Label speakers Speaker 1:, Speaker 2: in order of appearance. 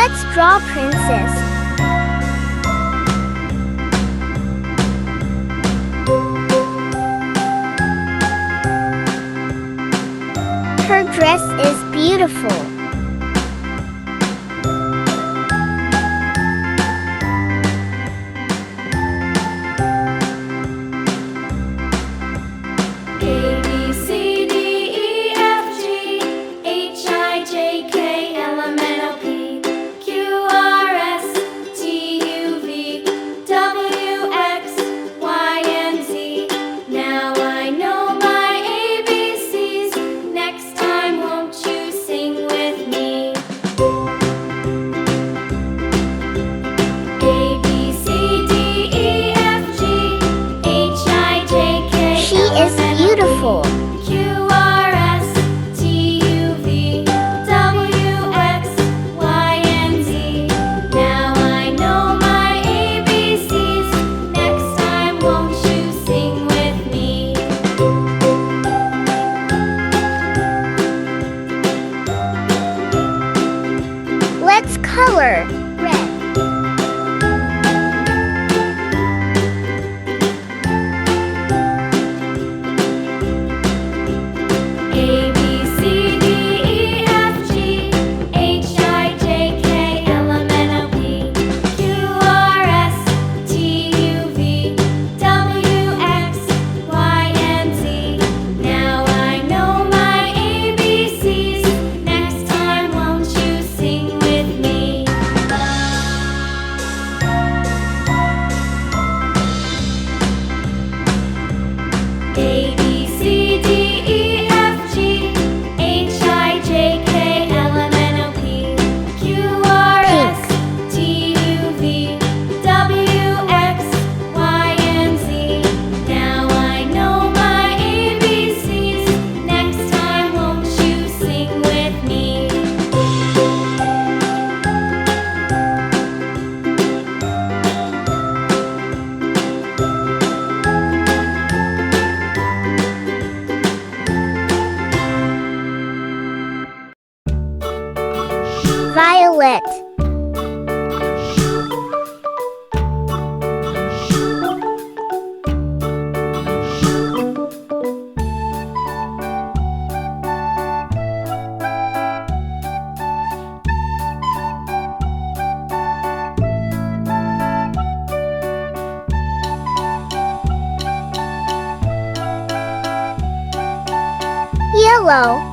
Speaker 1: Let's draw Princess. Her dress is beautiful. Beautiful.
Speaker 2: Q, R, S, T, U, V, W, X, Y, and Z. Now I know my ABCs. Next time, won't you sing with me?
Speaker 1: Let's color. Red.
Speaker 2: A, B, C, D, E, F, G, H, I, J, K, L, M, N, O, P, Q, R, S, T, U, V, W, X, Y, and Z. Now I know my ABCs. Next time, won't you sing with me?
Speaker 1: Violet. Yellow.